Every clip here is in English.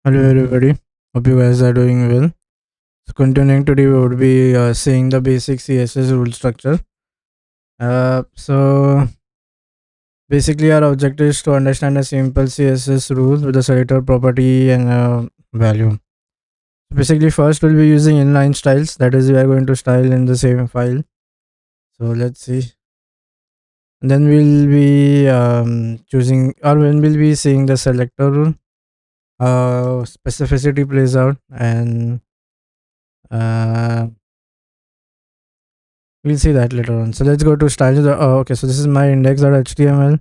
Hello everybody, hope you guys are doing well. So continuing today, we would be seeing the basic CSS rule structure. So basically, our objective is to understand a simple CSS rule with a selector property and a value. Basically, first we'll be using inline styles. That is, we are going to style in the same file. So let's see. And then we'll be choosing, or when we'll be seeing the selector rule, how specificity plays out, and uh, we'll see that later on. So let's go to styles. Okay, so this is my index.html,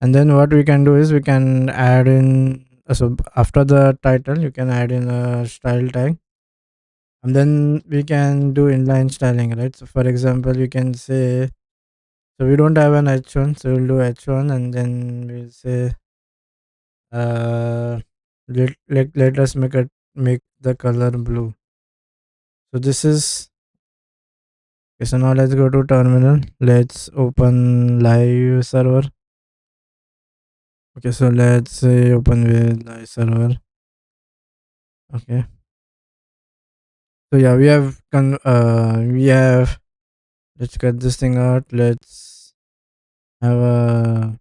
and then what we can do is we can add in. So after the title, you can add in a style tag, and then we can do inline styling, right? So for example, you can say, so we don't have an h1, so we'll do h1, and then we'll say, uh, let us make the color blue. So this is okay. So now let's go to terminal. Let's open live server. Okay, so let's say open with live server. Okay. So yeah, we have let's cut this thing out. Have a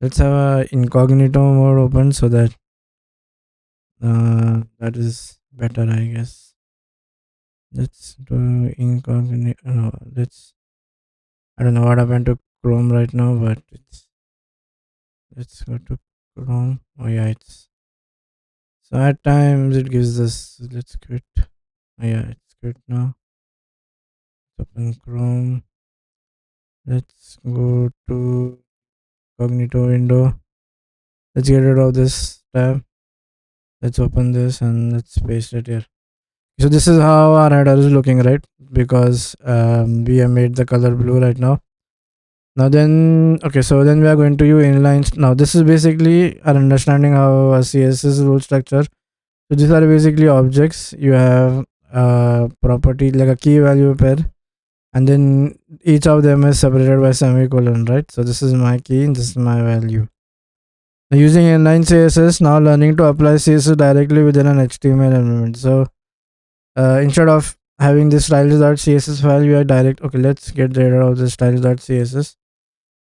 let's have a incognito mode open so that that is better, I guess. Let's do incognito. No, I don't know what happened to Chrome right now, but let's go to Chrome. Oh yeah, it's so at times it gives us. Let's quit. Oh yeah, it's quit now. Open Chrome. Let's go to Cognito window. Let's get rid of this tab. Let's open this and let's paste it here. So this is how our header is looking, right? Because we have made the color blue right now. Now then, okay, so then we are going to use inlines. Now this is basically our understanding how a CSS rule structure. So these are basically objects. You have a property like a key value pair, and then each of them is separated by semicolon, right? So this is my key and this is my value. Now using inline CSS, now learning to apply CSS directly within an HTML element. So instead of having this styles.css file, we are direct. Okay, let's get rid of the styles.css.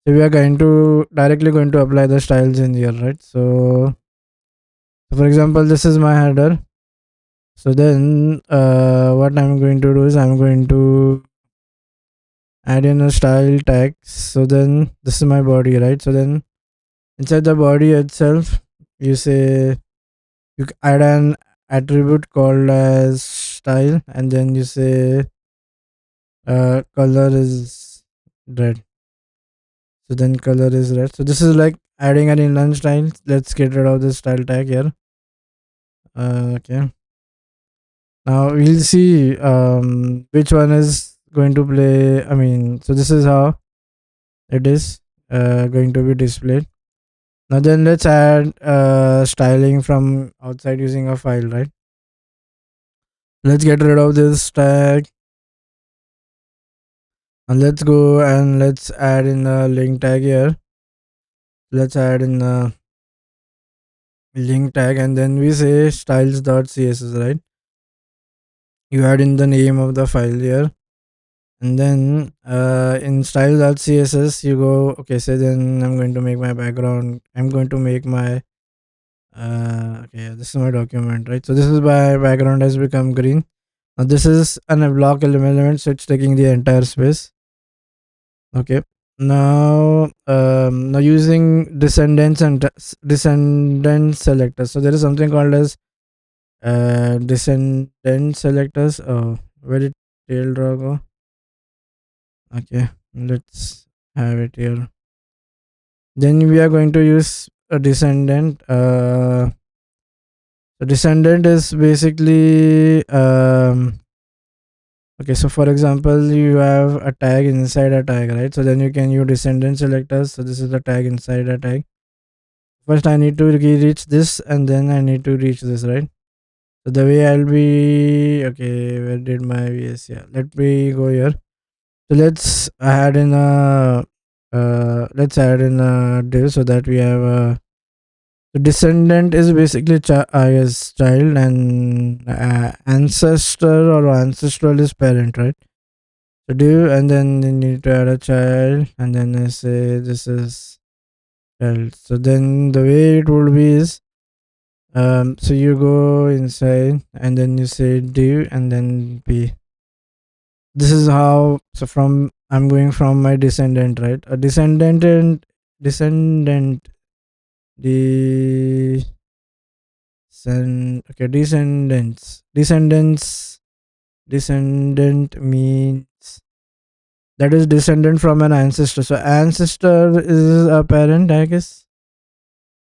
So we are directly going to apply the styles in here, right? So for example, this is my header. So then what I'm going to do is I'm going to add in a style tag. So then this is my body, right? So then inside the body itself, you say you add an attribute called as style, and then you say color is red. So then color is red. So this is like adding an inline style. Let's get rid of this style tag here. Okay. Now we'll see which one is going to play. I mean, so this is how it is going to be displayed. Now then let's add styling from outside using a file, right? Let's get rid of this tag and let's go and let's add in a link tag here. Let's add in a link tag and then we say styles.css, right? You add in the name of the file here, and then in style.css you go, okay, so then I'm going to make my background. I'm going to make my okay, this is my document, right? So this is my background has become green. Now this is an block element, so it's taking the entire space. Okay. Now using descendants and descendant selectors. So there is something called as descendant selectors. Oh, where did tail draw go? Okay, let's have it here. Then we are going to use a descendant. The descendant is basically okay. So for example, you have a tag inside a tag, right? So then you can use descendant selectors. So this is the tag inside a tag. First, I need to reach this, and then I need to reach this, right? So the way I'll be okay. Where did my VS? Yeah, let me go here. So let's add in a div so that we have a The descendant is basically I guess child, and ancestor or ancestral is parent, right? So do, and then you need to add a child, and then I say this is child. So then the way it would be is, so you go inside and then you say div and then p. This is how, so from I'm going from my descendant, right? A descendant and descendant the okay, descendant means that is descendant from an ancestor. So ancestor is a parent, I guess.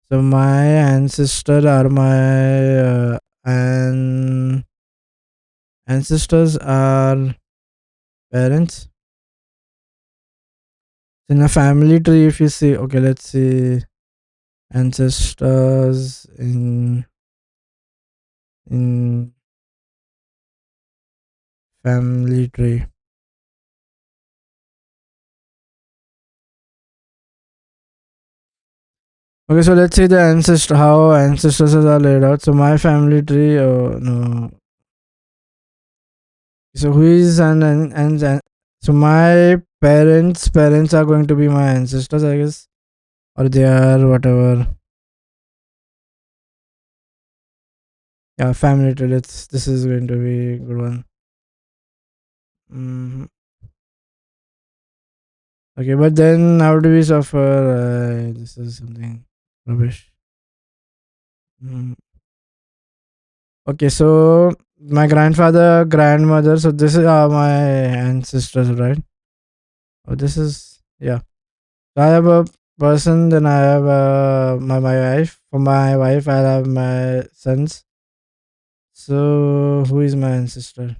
So my ancestor are my ancestors are parents. In a family tree, if you see, okay, let's see ancestors in family tree. Okay, so let's see the ancestor, how ancestors are laid out. So my family tree, oh no. So who is and so my parents are going to be my ancestors, I guess, or they are whatever. Yeah, family tree. This is going to be a good one. Mm, okay, but then how do we suffer? This is something rubbish. Mm. Okay, so my grandfather, grandmother. So this is my ancestors, right? Oh, this is, yeah. So I have a person. Then I have my wife. For my wife, I have my sons. So who is my ancestor?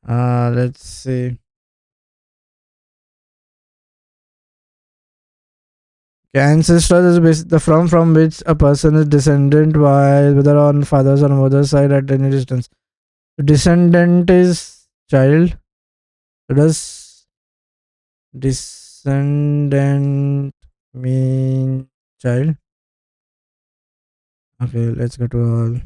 Let's see. Okay, ancestor is the from which a person is descendant, while whether on father's or mother's side at any distance. So descendant is child. So does descendant mean child? Okay, let's go to all.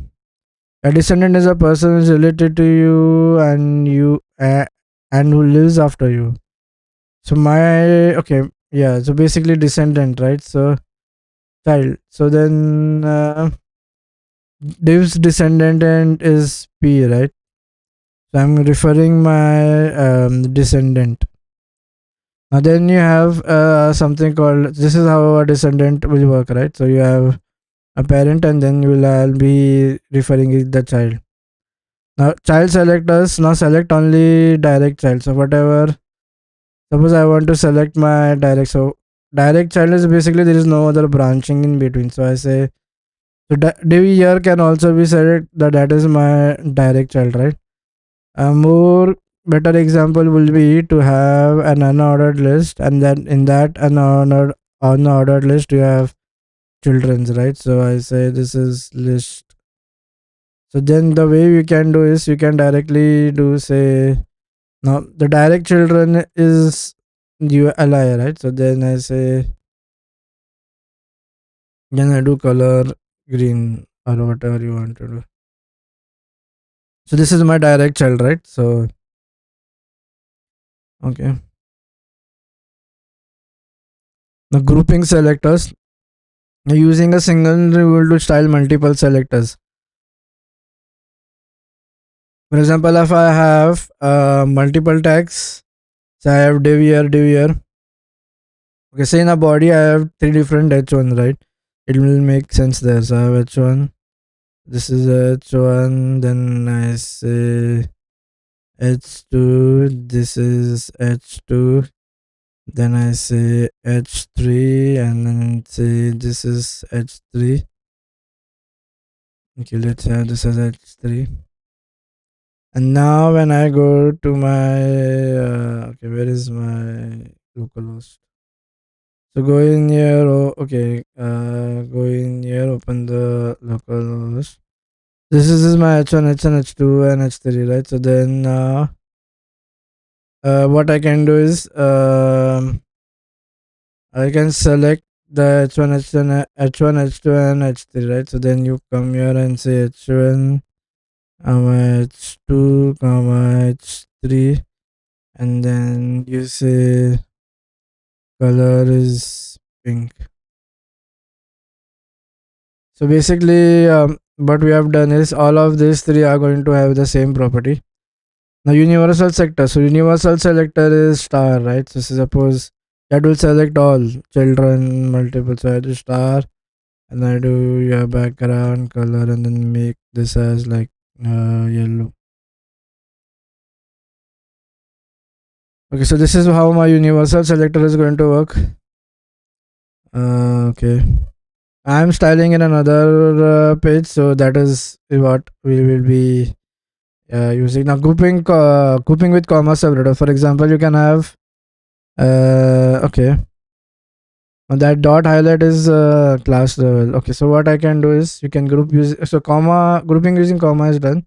A descendant is a person who is related to you and who lives after you. So my, okay, yeah. So basically descendant, right? So child. So then div's descendant and is p, right? So I'm referring my descendant. Now then you have something called, this is how a descendant will work, right? So you have a parent and then you will be referring it the child. Now child selectors now select only direct child. So whatever, suppose I want to select my direct, so direct child is basically there is no other branching in between. So I say, so div here can also be select that is my direct child, right? A more better example will be to have an unordered list, and then in that unordered list you have children's, right? So I say this is list. So then the way you can do is you can directly do, say, now the direct children is ULI, right? So then I say, then I do color green or whatever you want to do. So this is my direct child, right? So okay. Now grouping selectors, using a single rule to style multiple selectors. For example, if I have multiple tags, so I have div here. Okay, say in a body I have three different h1, right? It will make sense there. So I have h1. This is h1. Then I say h2. This is h2. Then I say h3, and then say this is h3. Okay, let's have this as h3. And now when I go to my okay, where is my localhost? So go in here. Oh, okay. Go in here. Open the localhost. This is my h1, h1, h2, and h3, right? So then what I can do is I can select the H1, H1, H1, H2, and H3, right? So then you come here and say H1, H2, H3, and then you say color is pink. So basically, what we have done is all of these three are going to have the same property. Now universal selector. So universal selector is star, right? So suppose that will select all children multiple. So I do star and I do your background color and then make this as like yellow. Okay, so this is how my universal selector is going to work. Okay, I am styling in another page, so that is what we will be using now. Grouping with comma separator. For example, you can have okay. And that dot highlight is class level. Okay, so what I can do is you can group use so comma grouping using comma is done.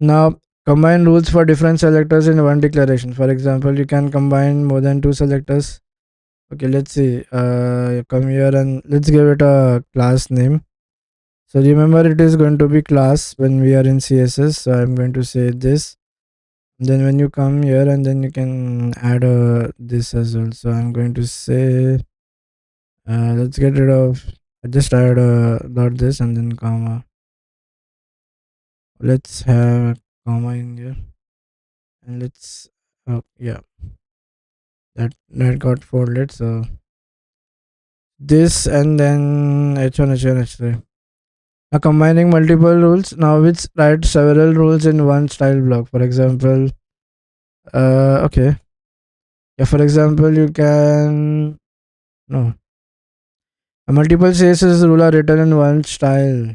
Now combine rules for different selectors in one declaration. For example, you can combine more than two selectors. Okay, let's see. Come here and let's give it a class name. So remember, it is going to be class when we are in CSS. So I'm going to say this. Then when you come here and then you can add this as well. So I'm going to say let's get rid of. I just add dot this and then comma. Let's have a comma in here and let's. Oh yeah, that got folded. So this and then h1 h1 h3. Now combining multiple rules. Now let's write several rules in one style block. For example, okay. Yeah, for example, you can no. A multiple CSS rule are written in one style.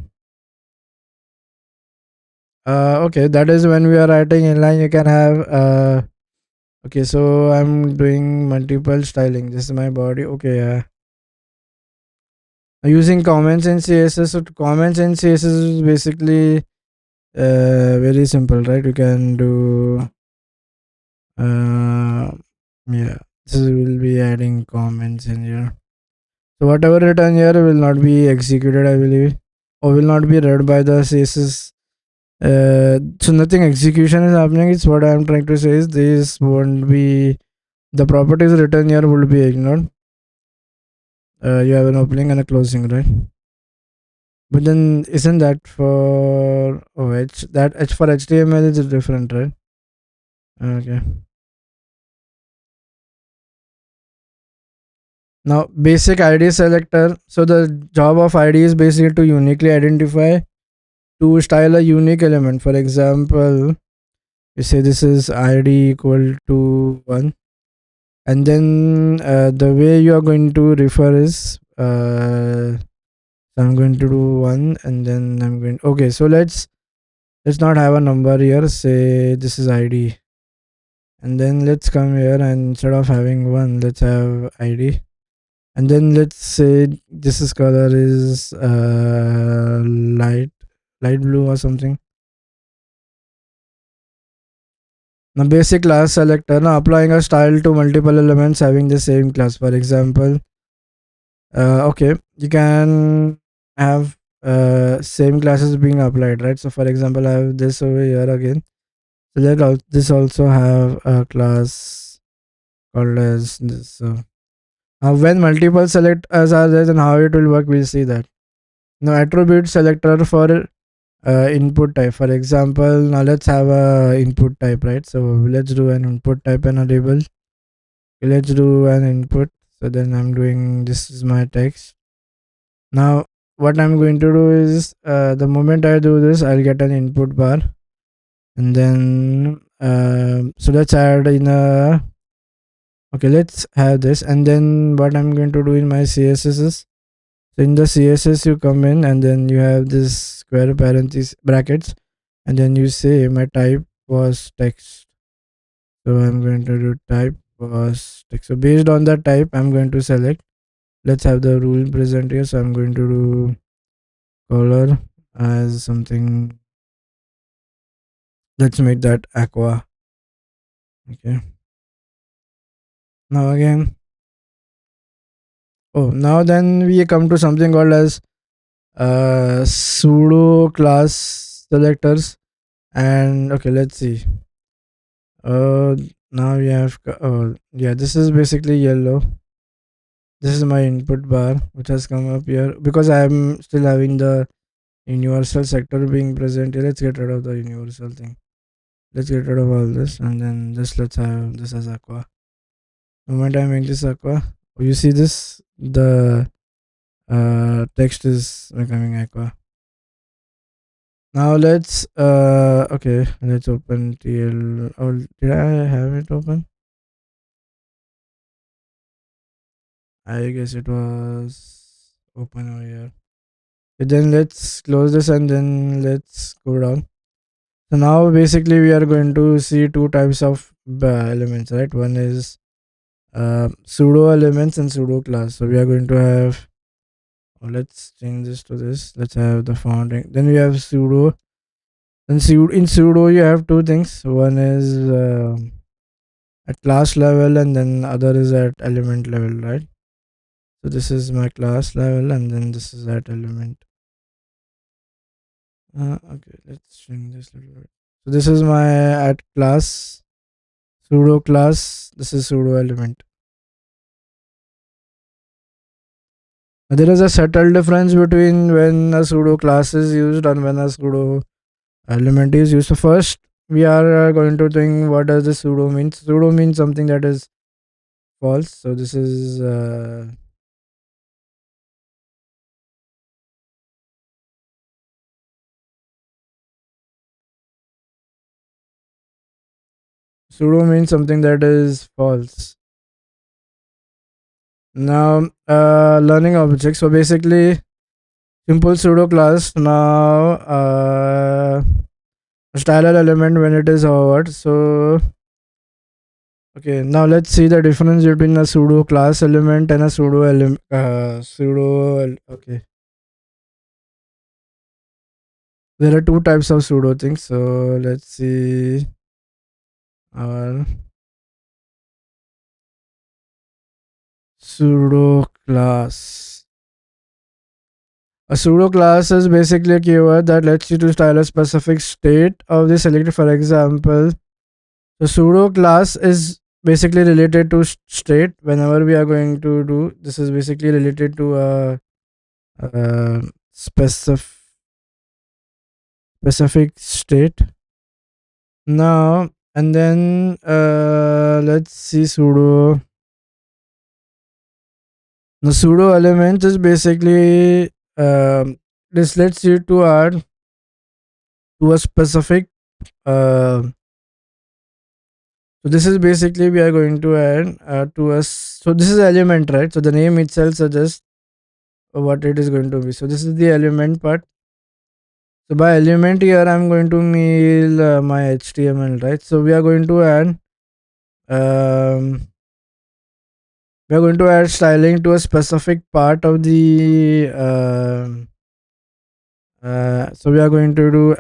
Okay, that is when we are writing inline. You can have okay. So I'm doing multiple styling. This is my body. Okay, yeah. Using comments in CSS. So comments in CSS is basically very simple, right? You can do yeah. This will be adding comments in here. So whatever written here will not be executed, I believe, or will not be read by the CSS. So nothing execution is happening. It's what I am trying to say is this won't be the properties written here will be ignored. You have an opening and a closing, right? But then isn't that for H that H for HTML is different, right? Okay. Now basic ID selector. So the job of ID is basically to uniquely identify to style a unique element. For example, you say this is ID equal to 1, and then the way you are going to refer is so I'm going to do 1 and then I'm going okay, so let's not have a number here, say this is ID, and then let's come here and instead of having 1 let's have ID, and then let's say this is color is light blue or something. Now basic class selector, now applying a style to multiple elements having the same class. For example, okay, you can have same classes being applied, right? So for example, I have this over here again. So this also have a class called as this. So now when multiple selectors are there, then how it will work, we'll see that. Now attribute selector for input type. For example, now let's have a input type, right? So let's do an input type and a label. Let's do an input. So then I'm doing this is my text. Now what I'm going to do is the moment I do this, I'll get an input bar, and then so let's add in a okay. Let's have this, and then what I'm going to do in my CSS is so in the CSS you come in and then you have this square parentheses brackets, and then you say my type was text. So I'm going to do type was text. So based on that type, I'm going to select. Let's have the rule present here. So I'm going to do color as something. Let's make that aqua. Okay. Now again. Oh, now then we come to something called as pseudo class selectors. And okay, let's see. Uh, Now we have. Yeah, this is basically yellow. This is my input bar, which has come up here because I am still having the universal sector being present here. Let's get rid of the universal thing. Let's get rid of all this, and then just let's have this as aqua. The moment I make this aqua, you see this, the text is becoming aqua. Now let's open TL. Oh, did I have it open? I guess it was open over here. Okay, then let's close this and then let's go down. So now basically we are going to see two types of elements, right? One is pseudo elements and pseudo class. So we are going to have, let's change this to this. Let's have the font. Then we have pseudo. And in pseudo you have two things. One is at class level and then other is at element level, right? So this is my class level and then this is at element. Okay, let's change this a little bit. So this is my at class pseudo class. This is pseudo element. Now, there is a subtle difference between when a pseudo class is used and when a pseudo element is used. So first we are going to think what does the pseudo mean. Pseudo means something that is false. So this is pseudo means something that is false. Now, learning objects. So basically, simple pseudo class. Now, styler element when it is hovered. So, okay. Now let's see the difference between a pseudo class element and a pseudo element. Okay. There are two types of pseudo things. So let's see our pseudo class. A pseudo class is basically a keyword that lets you to style a specific state of the selector. For example, the pseudo class is basically related to state. Whenever we are going to do this, is basically related to a specific state. Now and then let's see pseudo. The pseudo element is basically this lets you to add to a specific uh, so this is basically we are going to add to us. So this is element, right? So the name itself suggests what it is going to be. So this is the element part. So by element here, I'm going to mean my HTML, right? So we are going to add um, we are going to add styling to a specific part of the so we are going to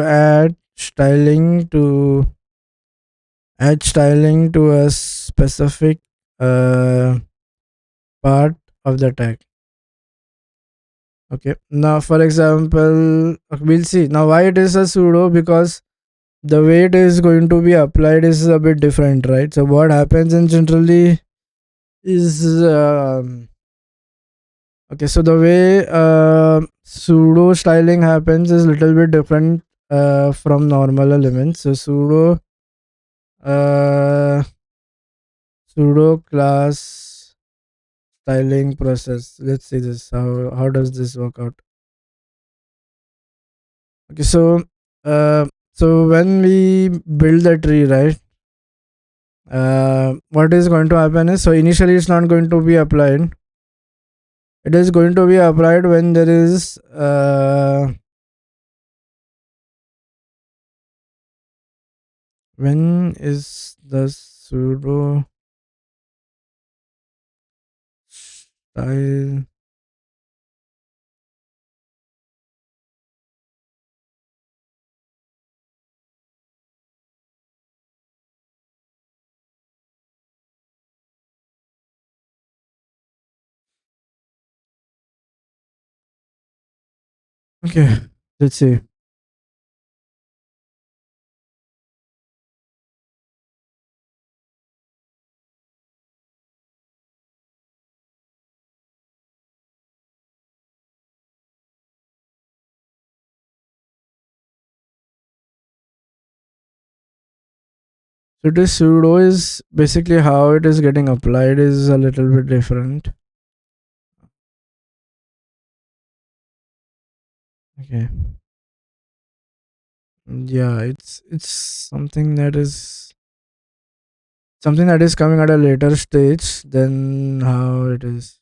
add styling to a specific uh, part of the tag. Okay, now for example, we'll see now why it is a pseudo, because the way it is going to be applied is a bit different, right? So what happens in generally is okay, so the way pseudo styling happens is little bit different from normal elements. So uh, pseudo class styling process. Let's see this. How does this work out? Okay, so when we build the tree, right? What is going to happen is, so initially it's not going to be applied. It is going to be applied when there is when is the pseudo style Okay, let's see. So this pseudo is basically how it is getting applied is a little bit different. Okay. Yeah, it's something that is coming at a later stage than how it is.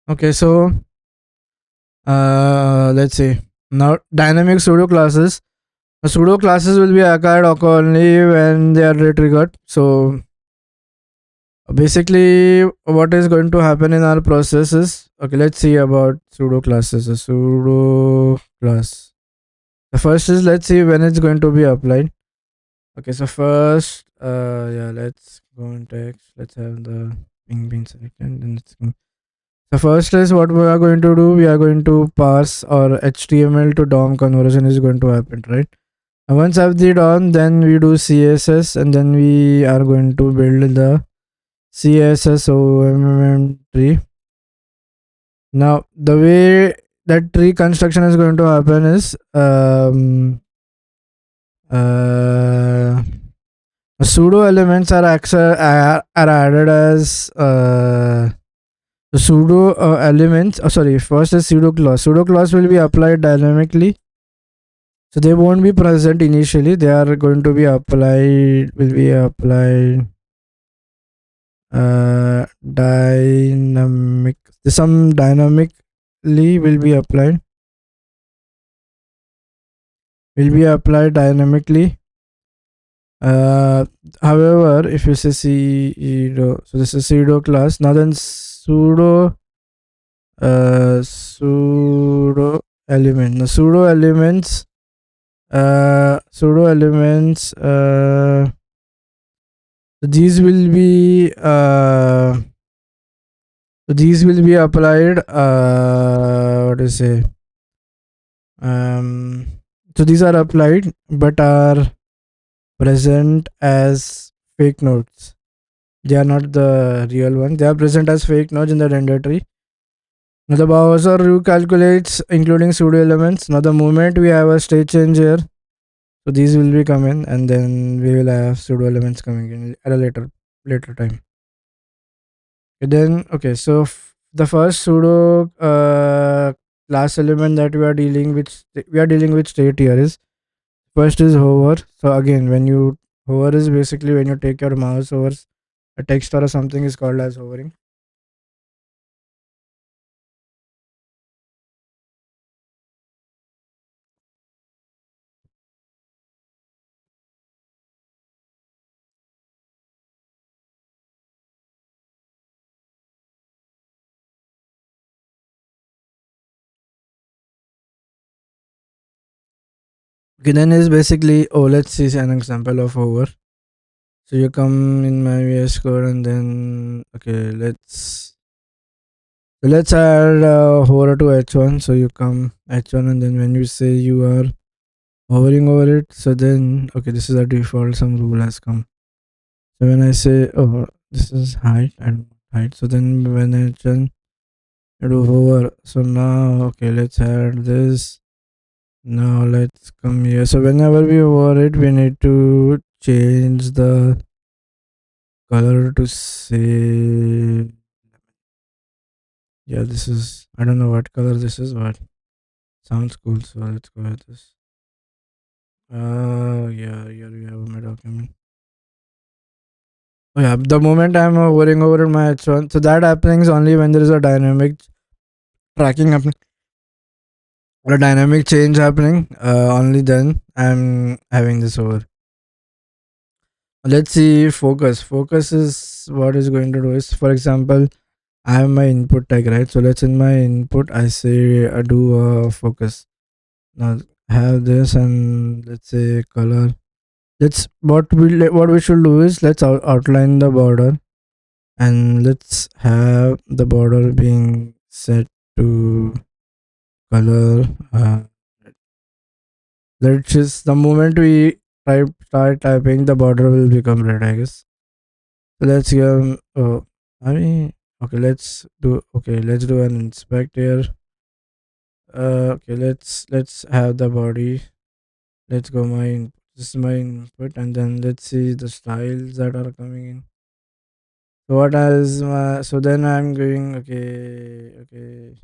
Okay, so let's see. Now dynamic pseudo classes. Pseudo classes will be acquired only when they are triggered. So basically, what is going to happen in our process is okay. Let's see about pseudo classes. A pseudo class. The first is let's see when it's going to be applied. Okay, so first, yeah, let's go in text. Let's have the ping being selected. And then let's go. So first is what we are going to do. We are going to parse our HTML to DOM conversion is going to happen, right? And once I've the done, then we do CSS, and then we are going to build the CSS OMM tree. Now the way that tree construction is going to happen is uh, pseudo elements are added as pseudo elements. Oh, sorry, first is pseudo clause. Pseudo clause will be applied dynamically, so they won't be present initially. They are going to be applied. Will be applied dynamic. Some dynamically will be applied. Will be applied dynamically. Uh, However, if you say pseudo, so this is pseudo class. Now then pseudo element. Now pseudo elements. These will be these will be applied. What do you say? Um, so these are applied, but are present as fake nodes. They are not the real one. They are present as fake nodes in the render tree. Now the browser recalculates including pseudo elements. Now the moment we have a state change here, so these will be coming, and then we will have pseudo elements coming in at a later time. Okay, then okay, so the first pseudo class element that we are dealing with state here is first is hover. So again, when you hover is basically when you take your mouse over a text or something is called as hovering. Okay, then is basically, oh, let's see an example of hover. So you come in my VS Code and then okay, let's add hover to H1. So you come H1 and then when you say you are hovering over it, so then okay, this is a default. Some rule has come. So when I say oh, this is height and height. So then when I turn I do hover. So now okay, let's add this. Now let's come here. So whenever we hover it, we need to change the color to say, yeah, this is, I don't know what color this is, but sounds cool. So let's go with this. Yeah, here we have my document. Oh, yeah, the moment I'm hovering over my H1, so that happens only when there is a dynamic tracking happening or a dynamic change happening. Only then I'm having this over. Let's see focus. Focus is what is going to do is, for example, I have my input tag, right? So let's in my input I say do focus. Now have this, and let's say color. Let's what we should do is let's outline the border, and let's have the border being set to color. Let's just the moment we start typing, the border will become red, I guess. So let's give. Oh, I mean, okay. Let's do an inspect here. Okay. Let's have the body. Let's go this is my input, and then let's see the styles that are coming in. So what is my? So then I'm going. Okay.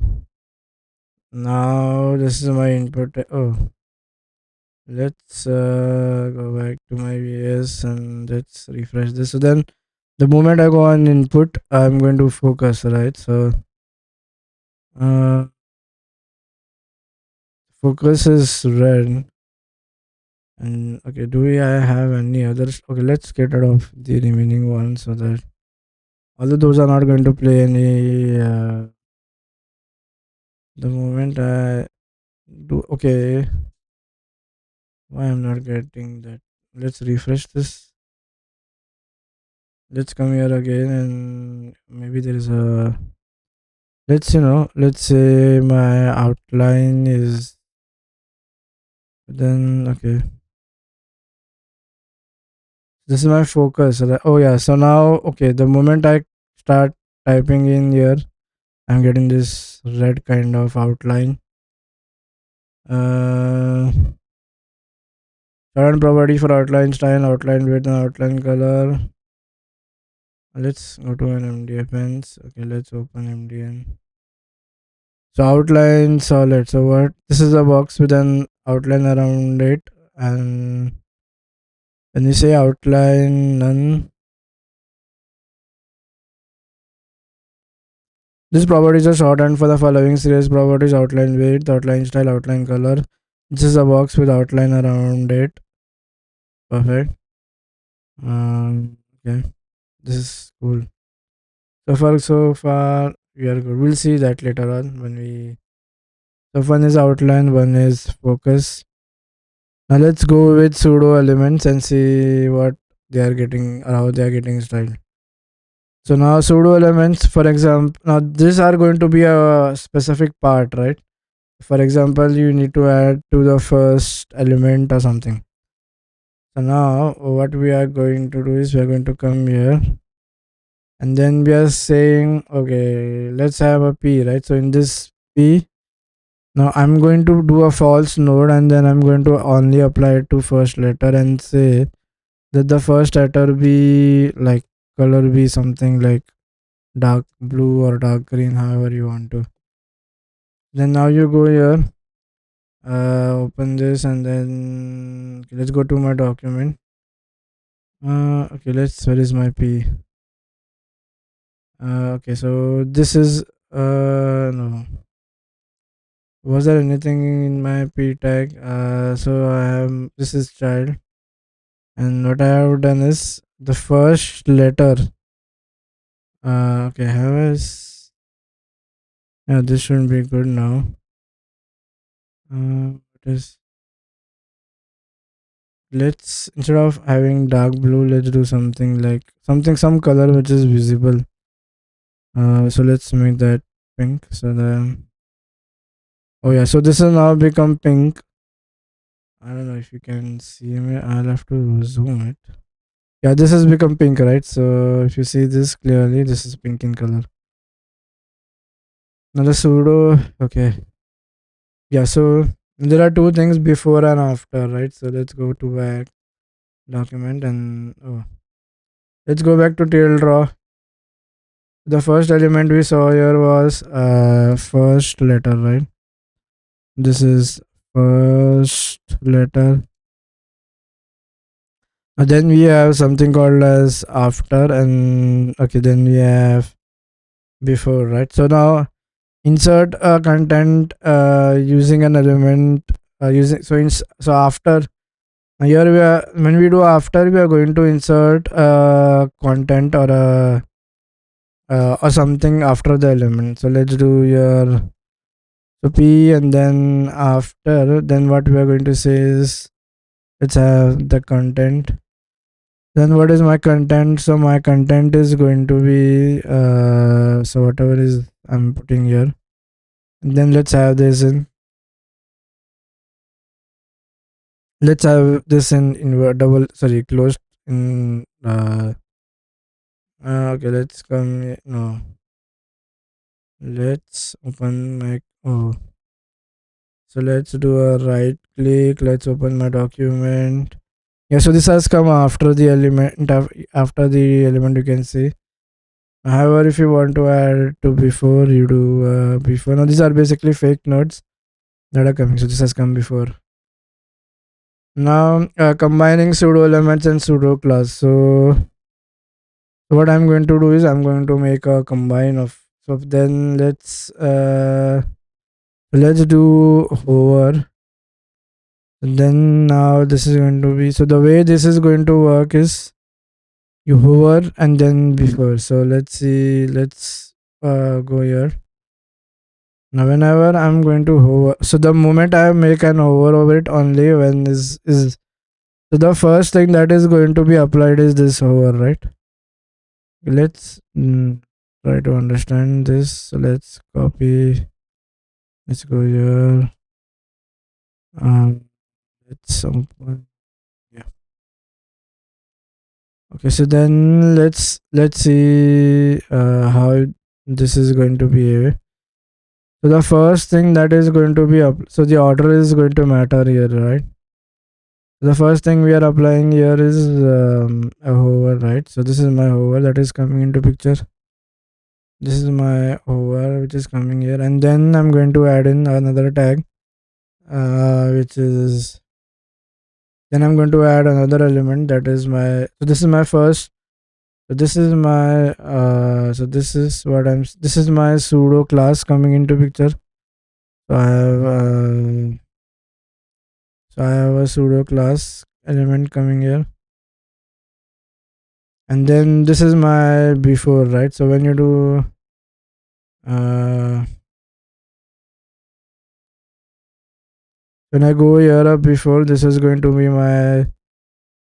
Now this is my input. Oh, let's go back to my VS and let's refresh this. So then the moment I go on input, I'm going to focus, right? So uh, focus is red. And okay, do we I have any others? Okay, let's get rid of the remaining ones so that although those are not going to play any. The moment I do okay, why I'm not getting that? Let's refresh this. Let's come here again, and maybe there is a. Let's say my outline is then okay. This is my focus. Oh yeah, so now okay. The moment I start typing in here, I'm getting this red kind of outline. Uh, Current property for outline style, outline width, and outline color. Let's go to an MDFNs. Okay, let's open MDN. So outline solid. So what? This is a box with an outline around it, and when you say outline none, these properties are shorthand for the following series properties: outline width, outline style, outline color. This is a box with outline around it. Perfect. Okay, this is cool. So far, we are good. We'll see that later on when we. So one is outline, one is focus. Now let's go with pseudo elements and see what they are getting or how they are getting styled. So now pseudo elements, for example, now these are going to be a specific part, right? For example, you need to add to the first element or something. So now what we are going to do is we are going to come here, and then we are saying, okay, let's have a p, right? So in this p, now I'm going to do a false node, and then I'm going to only apply it to first letter and say that the first letter be like color be something like dark blue or dark green, however you want to. Then now you go here, open this, and then okay, let's go to my document. Okay, where is my p? Okay, so this is no. Was there anything in my p tag? So I have this is child, and what I have done is the first letter. Okay, have is yeah, this shouldn't be good now. What is let's instead of having dark blue, let's do something like some color which is visible. So let's make that pink. So the oh yeah, so this has now become pink. I don't know if you can see me. I'll have to zoom it. Yeah, this has become pink, right? So if you see this clearly, this is pink in color. Now the pseudo, okay. Yeah, so there are two things before and after, right? So let's go to back. document, and oh, let's go back to tail draw. The first element we saw here was first letter, right? This is first letter. Then we have something called as after, and okay, then we have before, right? So now insert a content using an element using so after. Here we are, when we do after, we are going to insert content or something after the element. So let's do here, so p, and then after, then what we are going to say is, let's have the content. Then what is my content? So my content is going to be so whatever is I'm putting here. And then let's have this in invert double, sorry, closed in okay, let's come no, let's open my, oh, so let's do a right click, let's open my document. Yeah, so this has come after the element, after the element, you can see. However, if you want to add to before, you do before. Now these are basically fake nodes that are coming, so this has come before. Now combining pseudo elements and pseudo class. So what I'm going to do is I'm going to make a combine of, so then let's do hover. And then now this is going to be, so the way this is going to work is you hover and then before. So let's see, let's go here. Now whenever I'm going to hover, so the moment I make an hover over it, only when is so the first thing that is going to be applied is this hover, right? Let's try to understand this. So let's copy, let's go here, let's open, yeah, okay. So then let's see how this is going to behave. So the first thing that is going to be up, so the order is going to matter here, right? The first thing we are applying here is a hover, right? So this is my hover that is coming into picture. This is my hover which is coming here, and then I'm going to add in another tag, which is, then I'm going to add another element that is my, so this is my first, so this is my so this is what I'm, this is my pseudo class coming into picture. So I have a pseudo class element coming here, and then this is my before, right? So when you do when I go here up before, this is going to be my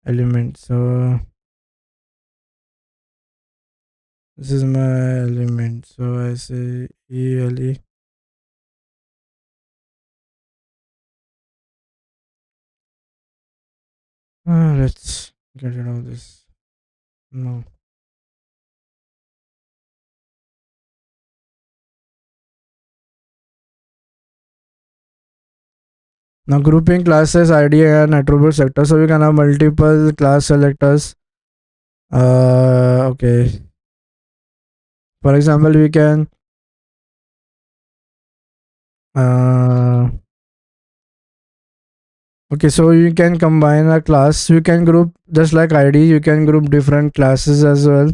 element. So this is my element. So I say ele. Let's get rid of this. No. Now grouping classes, ID and attribute sector. So we can have multiple class selectors. Okay. For example, we can okay, so you can combine a class. You can group just like ID. You can group different classes as well.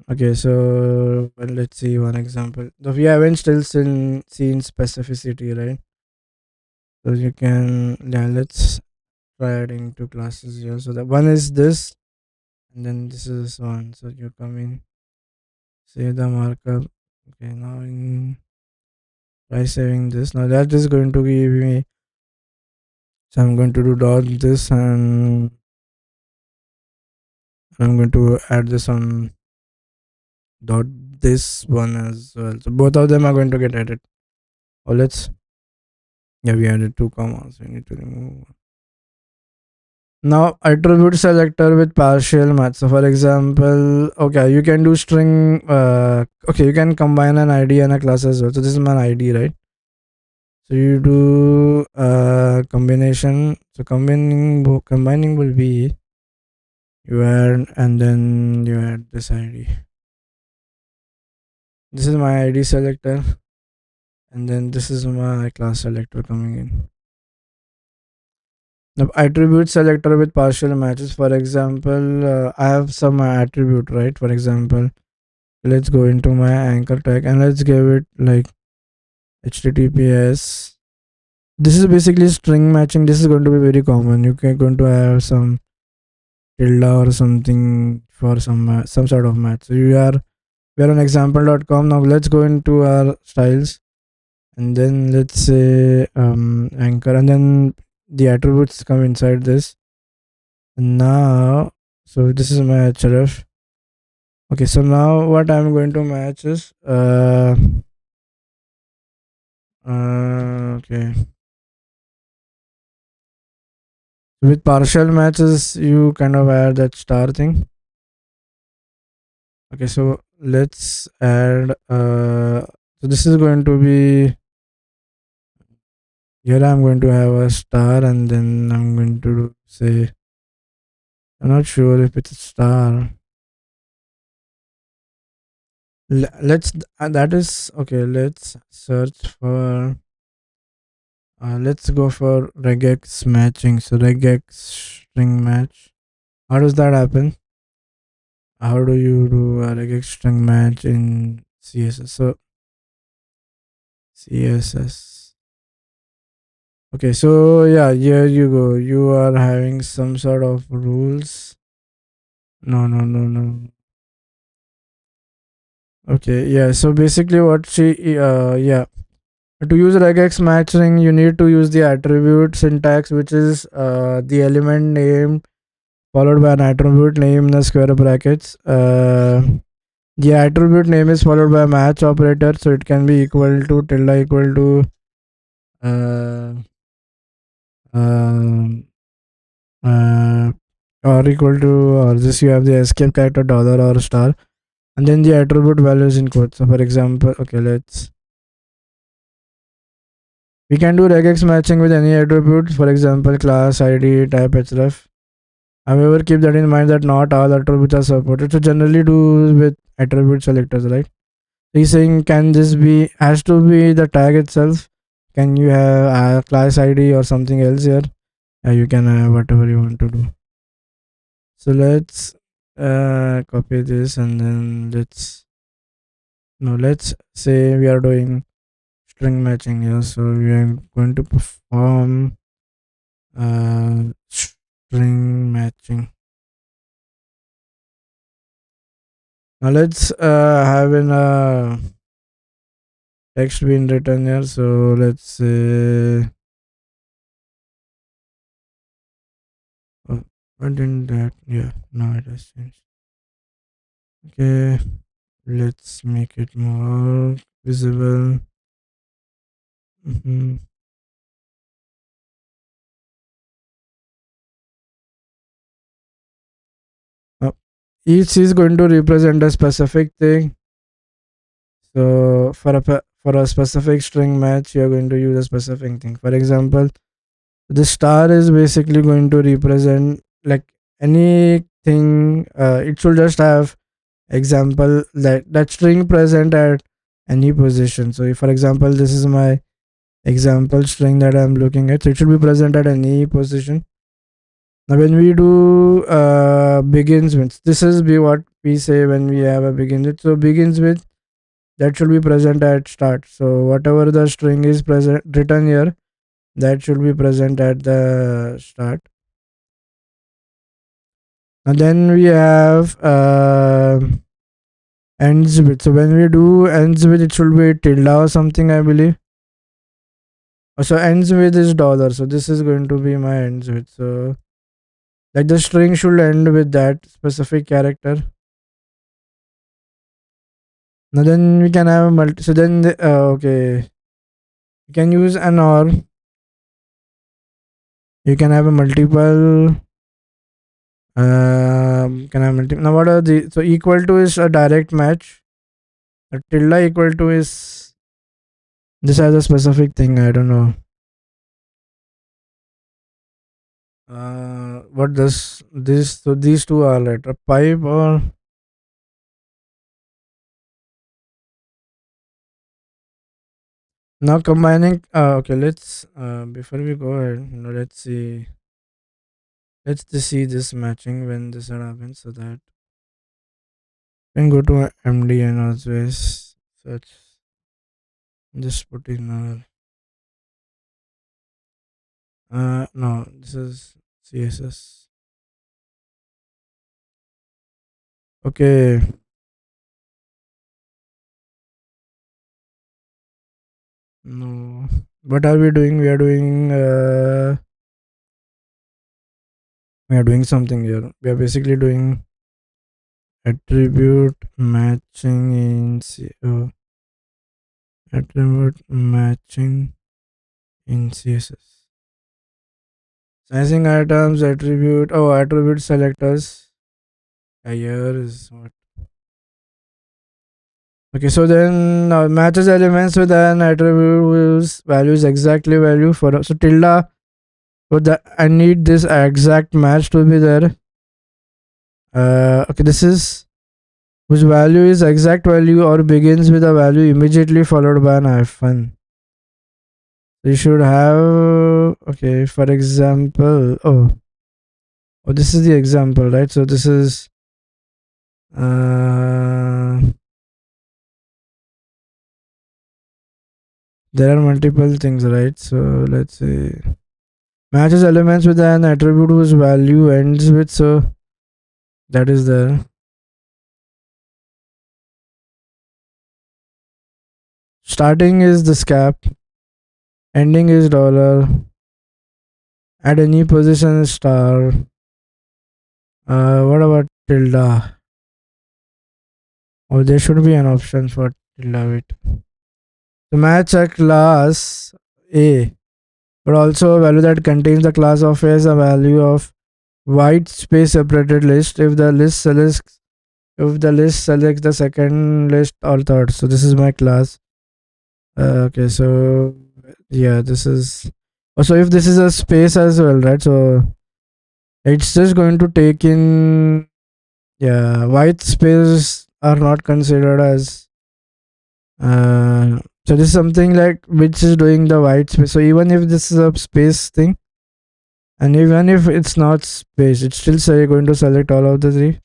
Okay, so well, let's see one example. So we haven't still seen specificity, right? So you can, yeah, let's try adding two classes here. So the one is this, and then this is one. So you come in, say the markup. Okay, now in try saving this. Now that is going to give me. So I'm going to do dot this, and I'm going to add this on dot this one as well. So both of them are going to get added. Oh, let's, yeah, we added two commas. We need to remove one. Now attribute selector with partial match. So for example, okay, you can do string. Okay, you can combine an ID and a class as well. So this is my ID, right? So you do combination. So combining will be you add and then you add this ID. This is my ID selector, and then this is my class selector coming in. The attribute selector with partial matches. For example, I have some attribute, right? For example, let's go into my anchor tag and let's give it like HTTPS. This is basically string matching. This is going to be very common. You can going to have some tilde or something for some sort of match. So we are on example.com. Now let's go into our styles and then let's say anchor, and then the attributes come inside this. And now, so this is my href. Okay, so now what I'm going to match is okay, with partial matches you kind of add that star thing. Okay, so let's add so this is going to be, here I'm going to have a star, and then I'm going to say, I'm not sure if it's a star. Let's that is okay. Let's search for let's go for regex matching. So regex string match. How does that happen? How do you do a regex string match in CSS? So CSS. Okay, so yeah, here you go. You are having some sort of rules. No, no, no, no. Okay, yeah. So basically, what yeah. To use regex matching, you need to use the attribute syntax, which is the element name followed by an attribute name in the square brackets. The attribute name is followed by a match operator, so it can be equal to tilde equal to uh, um, uh, or equal to, or this you have the escape character dollar or star, and then the attribute values in quotes. So for example, okay, we can do regex matching with any attribute, for example class id type href. However, keep that in mind that not all attributes are supported, so generally do with attribute selectors, right? He's saying, can this be, has to be the tag itself? Can you have a class id or something else here? You can have whatever you want to do. So let's copy this, and then let's say we are doing string matching here. So we are going to perform string matching. Now let's have in text being written here. So let's say, oh, why didn't that? Yeah, now it has changed. Okay, let's make it more visible. Mm-hmm. Each is going to represent a specific thing. So for a specific string match, you're going to use a specific thing. For example, the star is basically going to represent like anything. It should just have example that string present at any position. So if, for example, this is my example string that I'm looking at, so it should be present at any position. Now when we do begins with, this is be what we say when we have a begins with. So begins with, that should be present at start. So whatever the string is present written here, that should be present at the start. And then we have ends with. So when we do ends with, it should be tilde or something, I believe. So ends with is dollar. So this is going to be my ends with. So like the string should end with that specific character. Now then we can have multi. So then okay, you can use an or. You can have a multiple. Can have multiple. Now what are the, so equal to is a direct match. A tilde equal to is This has a specific thing. I don't know. What does this? So these two are like a pipe or now combining. Okay, let's. Before we go ahead, let's see. Let's just see this matching when this happens, so that we can go to MD and always search. Just put in our. No, this is CSS. Okay, no. What are we doing? We are doing something here. We are basically doing attribute matching attribute matching in CSS. Sizing items, attribute selectors. Here is what. Okay, so then matches elements with an attribute values exactly value for so tilde. So that I need this exact match to be there. Okay, this is whose value is exact value or begins with a value immediately followed by an hyphen. You should have okay. For example, this is the example, right? So this is uh, there are multiple things, right? So let's see. Matches elements with an attribute whose value ends with so that is there. Starting is the cap, ending is dollar, at any position is star. What about tilde? Oh, there should be an option for tilde. Wait. To match a class A, but also a value that contains the class of A is a value of white space separated list if the list selects the second list or third. So this is my class. Okay, so yeah, this is also if this is a space as well, right? So it's just going to take in yeah, white space are not considered as so this is something like which is doing the white space. So even if this is a space thing, and even if it's not space, it's still say going to select all of the three.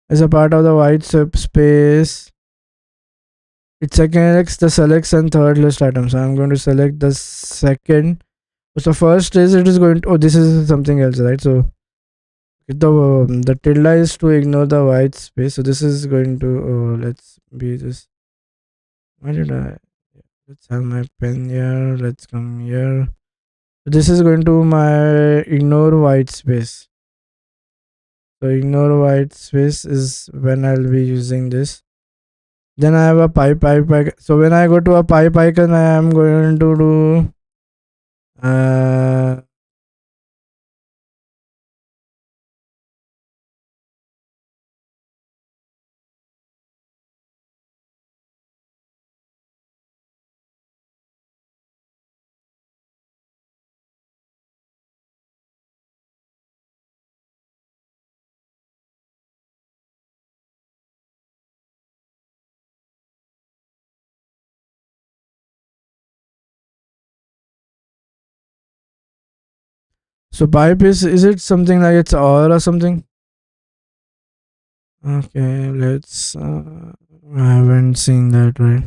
As a part of the white space, it selects the selects and third list items. So I'm going to select the second. So first is it is going to this is something else, right? So the tilde is to ignore the white space. So this is going to let's be this. Why did I? Let's have my pen here. Let's come here. So this is going to my ignore white space. So ignore white space is when I'll be using this. Then I have a pipe icon. So when I go to a pipe icon, I am going to do uh, so pipe is it something like it's or something? Okay, let's. I haven't seen that right.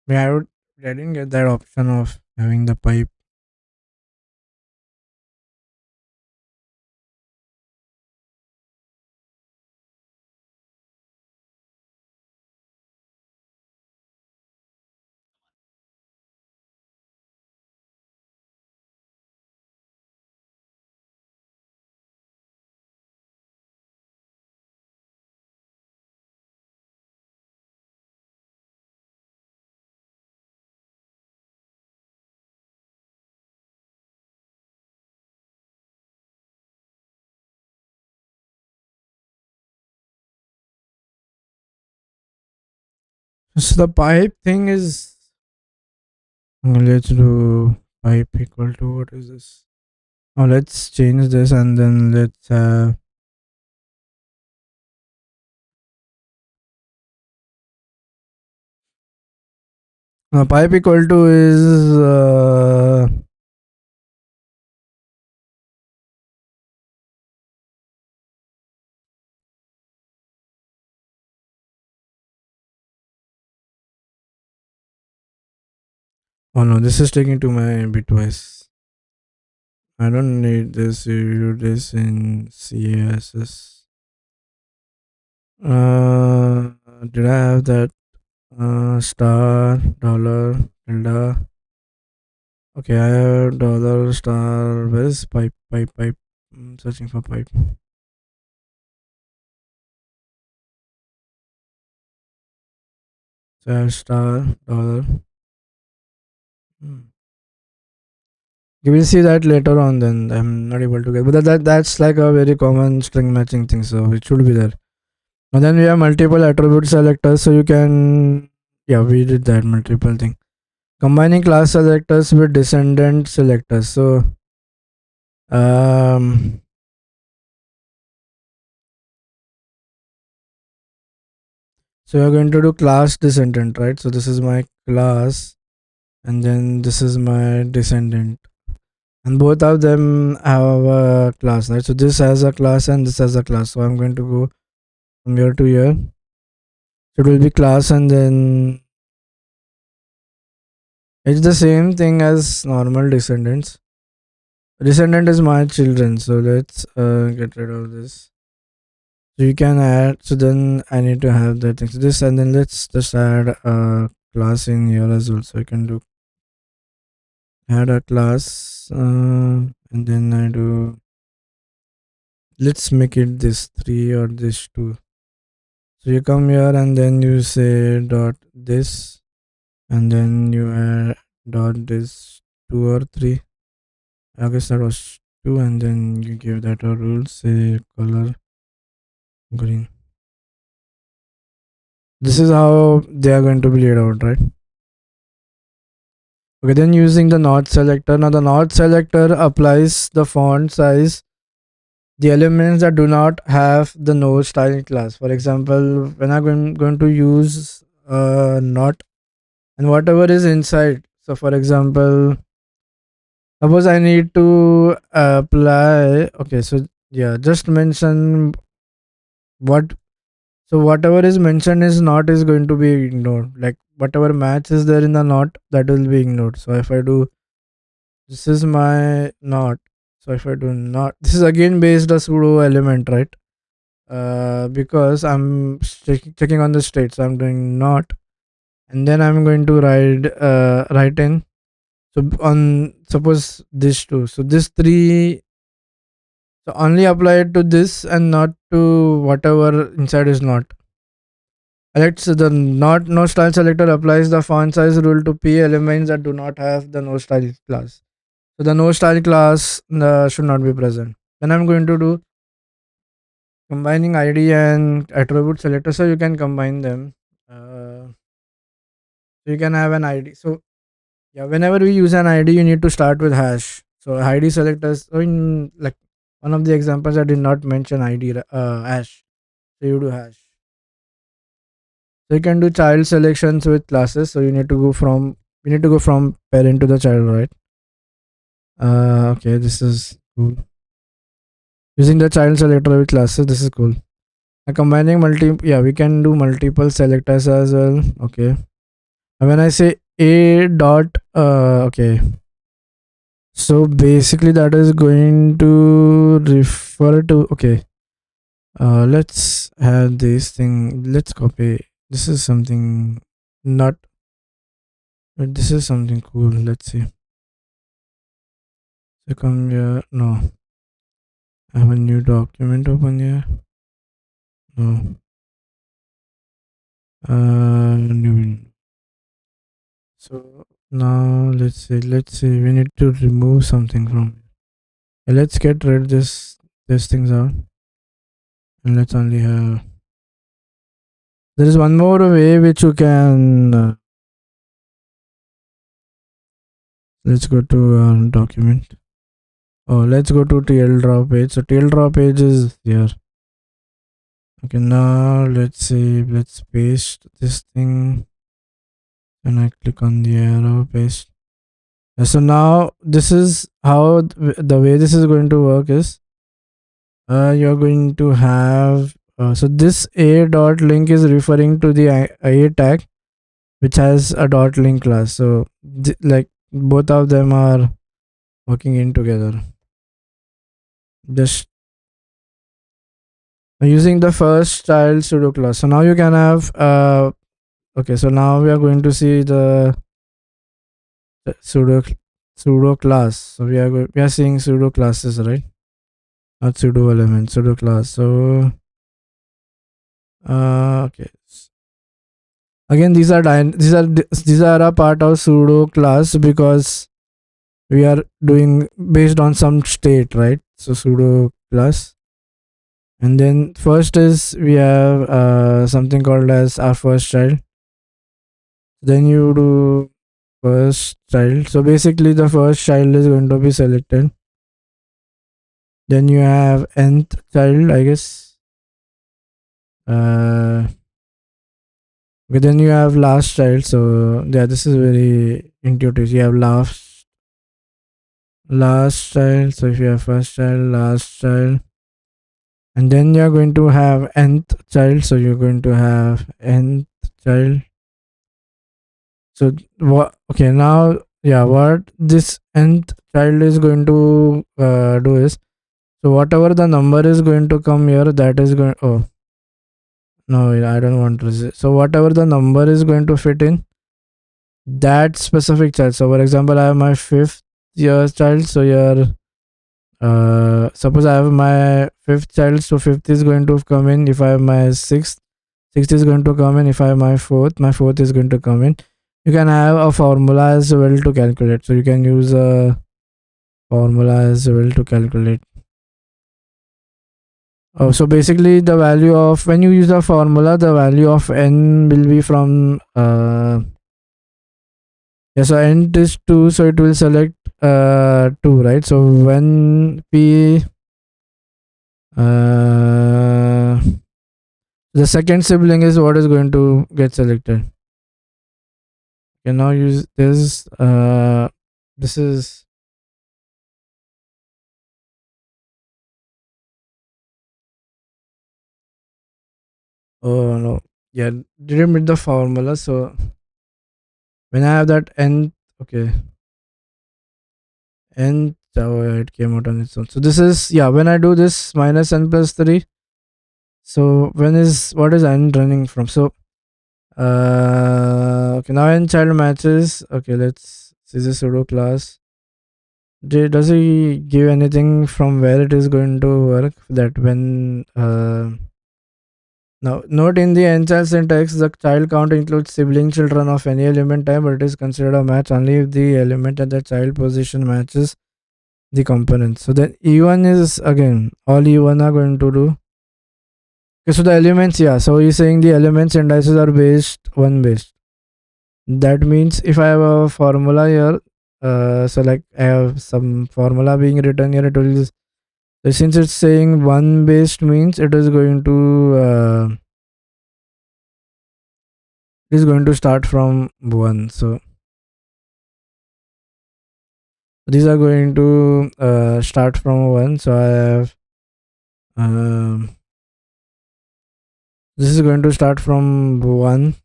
Yeah, I didn't get that option of having the pipe. So the pipe thing is, let's do pipe equal to, what is this? Oh, let's change this and then let's have pipe equal to is oh no, this is taking to my bitwise. I don't need this. You do this in CSS. Uh, did I have that? Star dollar tilde. Okay, I have dollar star. Where is pipe? Pipe pipe. Searching for pipe. So I have star dollar. Hmm. You will see that later on. Then I'm not able to get, but that's like a very common string matching thing. So it should be there. And then we have multiple attribute selectors. So you can, yeah, we did that multiple thing. Combining class selectors with descendant selectors. Um, so you're going to do class descendant, right? So this is my class, and then this is my descendant, and both of them have a class, right? So this has a class and this has a class. So I'm going to go from here to here. So it will be class, and then it's the same thing as normal descendants. Descendant is my children. So let's get rid of this. So you can add. So then I need to have that thing. So this, and then let's just add a class in here as well. So I can do add a class, and then I do. Let's make it this 3 or this 2. So you come here and then you say dot this, and then you add dot this 2 or 3. I guess that was 2, and then you give that a rule, say color green. This is how they are going to be laid out, right? Okay, then using the not selector. Now the not selector applies the font size the elements that do not have the no style class. For example, when I'm going to use not, and whatever is inside. So for example, suppose I need to apply. Okay, so yeah, just mention what. So whatever is mentioned is not is going to be ignored. Like whatever match is there in the not, that will be ignored. So if I do, this is my not. So if I do not, this is again based a pseudo element, right? Because I'm checking on the state. So I'm doing not, and then I'm going to write in. So on suppose this two. So this three. So only apply it to this and not to whatever inside is not. Let's the not no style selector applies the font size rule to p elements that do not have the no style class. So the no style class should not be present. Then I'm going to do combining id and attribute selector. So you can combine them. So you can have an id. So yeah, whenever we use an id, you need to start with hash. So id selectors. So in like one of the examples, I did not mention id hash. So you do hash. So you can do child selections with classes. So you need to go from parent to the child, right? Okay, this is cool. Using the child selector with classes, this is cool. Combining yeah, we can do multiple selectors as well. Okay. And when I say a dot, okay. So basically, that is going to refer to, okay. Let's have this thing. Let's copy. This is something not. But this is something cool. Let's see. So come here. No, I have a new document open here. No. New. So now let's see. We need to remove something from. Let's get rid this things out, and let's only have. There is one more way which you can. Let's go to document. Oh, let's go to TL draw page. So TL draw page is here. Okay, now let's see. Let's paste this thing, and I click on the arrow paste. So now this is how the way this is going to work is you're going to have so this a dot link is referring to the a tag which has a dot link class. So like both of them are working in together. Just using the first child pseudo class. So now you can have okay. So now we are going to see the pseudo class. So we are seeing pseudo classes, right? Not pseudo element, pseudo class. So okay. Again, these are a part of pseudo class because we are doing based on some state, right? So pseudo class, and then first is we have something called as our first child. Then you do first child. So basically, the first child is going to be selected. Then you have nth child, I guess. Okay, then you have last child. So yeah, this is very intuitive. You have last child. So if you have first child, last child, and then you're going to have nth child. So you're going to have nth child. So what? Okay, now yeah, what this nth child is going to do is, so whatever the number is going to come here, that is going. Oh no, I don't want to. So whatever the number is going to fit in that specific child. So for example, I have my fifth year child. So here, suppose I have my fifth child. So fifth is going to come in. If I have my sixth is going to come in. If I have my fourth is going to come in. You can have a formula as well to calculate. So you can use a formula as well to calculate. Oh, so basically the value of when you use the formula, the value of n will be from yeah, so n is 2, so it will select 2, right? So when p the second sibling is what is going to get selected. You can now use this this is oh no, yeah, didn't meet the formula. So when I have that n, okay, n, oh, it came out on its own. So this is, yeah, when I do this minus n plus 3, so when is what is n running from? So okay, now n child matches. Okay, let's see the pseudo class. Does he give anything from where it is going to work? That when now note in the n child syntax, the child count includes sibling children of any element type, but it is considered a match only if the element at the child position matches the components. So then E1 is again all E1 are going to do. Okay, so the elements, yeah. So he's saying the elements indices are based one based. That means if I have a formula here, so like I have some formula being written here, it will. So since it's saying one based means it is going to start from one. So these are going to start from one. So I have this is going to start from one,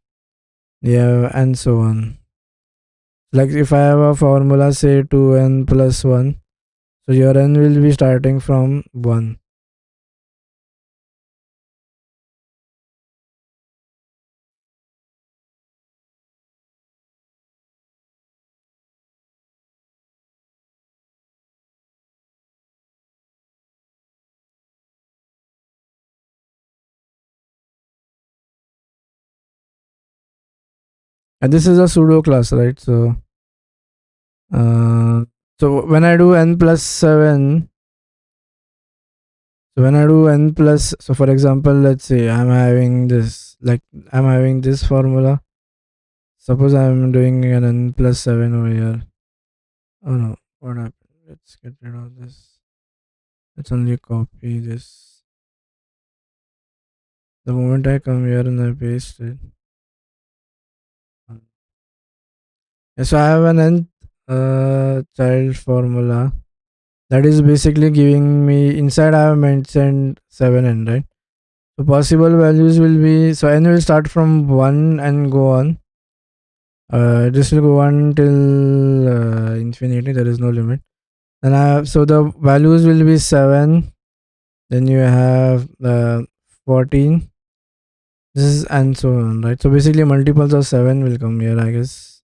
yeah, and so on. Like if I have a formula, say 2n plus 1, so your n will be starting from 1. And this is a pseudo class, right? So so when I do n plus 7, So when I do n plus, so for example, let's say I'm having this, like I'm having this formula. Suppose I'm doing an n plus 7 over here. Oh no, what happened? Let's get rid of this. Let's only copy this. The moment I come here and I paste it. Yeah, so I have an nth child formula that is basically giving me inside I have mentioned 7n, right? So possible values will be, so n will start from 1 and go on. This will go on till infinity. There is no limit. Then I have, so the values will be 7. Then you have 14. This is and so on, right? So basically multiples of 7 will come here, I guess.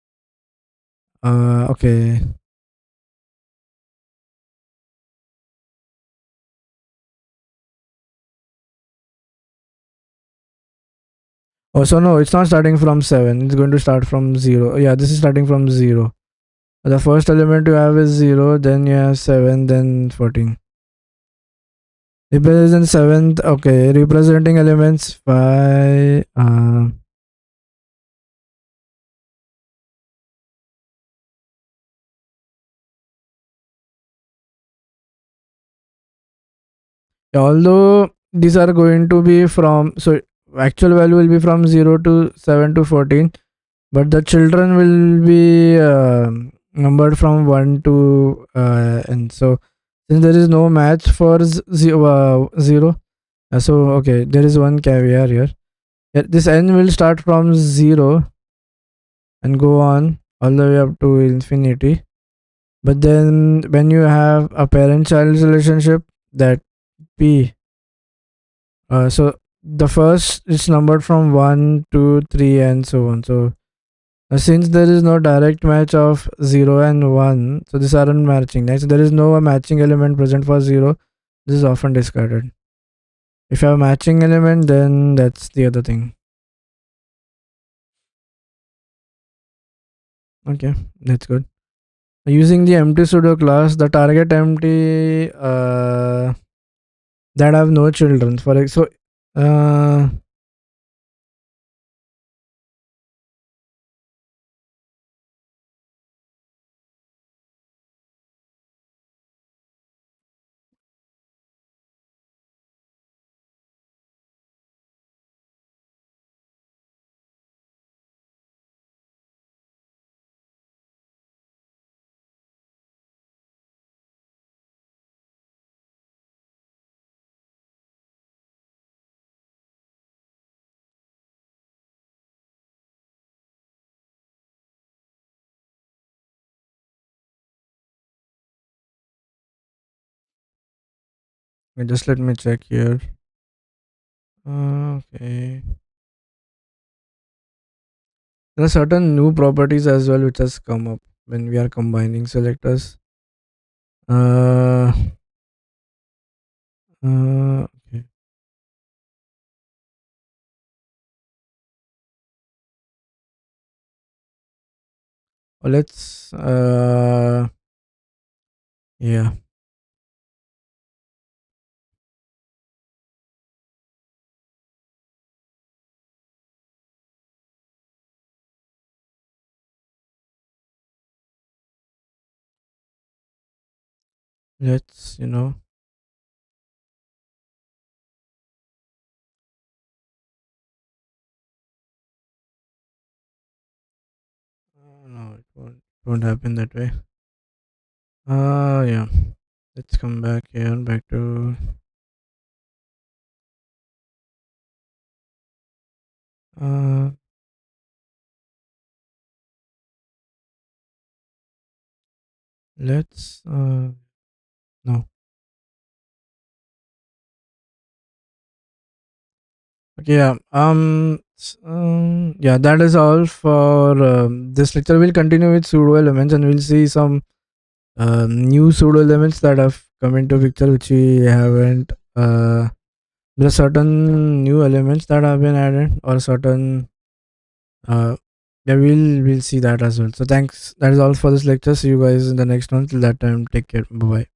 Okay. Oh, so no, it's not starting from 7. It's going to start from 0. Yeah, this is starting from 0. The first element you have is 0, then you have 7, then 14. Represent 7th, okay. Representing elements by. Although these are going to be from. So actual value will be from 0 to 7 to 14, but the children will be numbered from 1 to n. So since there is no match for 0, so okay, there is one caveat here. This n will start from 0 and go on all the way up to infinity. But then when you have a parent child relationship, that p, so the first is numbered from 1 to 3 and so on. So since there is no direct match of 0 and 1, so these aren't matching. Right? So there is no matching element present for 0. This is often discarded. If you have a matching element, then that's the other thing. Okay, that's good. Using the empty pseudo class, the target empty that have no children. So, uh, just let me check here. Okay, there are certain new properties as well which has come up when we are combining selectors. Uh, okay. Let's yeah. Let's no, it won't happen that way. Yeah. Let's come back here, back to uh let's no. Okay, yeah. Yeah, that is all for this lecture. We'll continue with pseudo elements and we'll see some new pseudo elements that have come into picture which we haven't. There are certain new elements that have been added, or certain. Yeah, we'll see that as well. So thanks. That is all for this lecture. See you guys in the next one. Till that time, take care. Bye bye.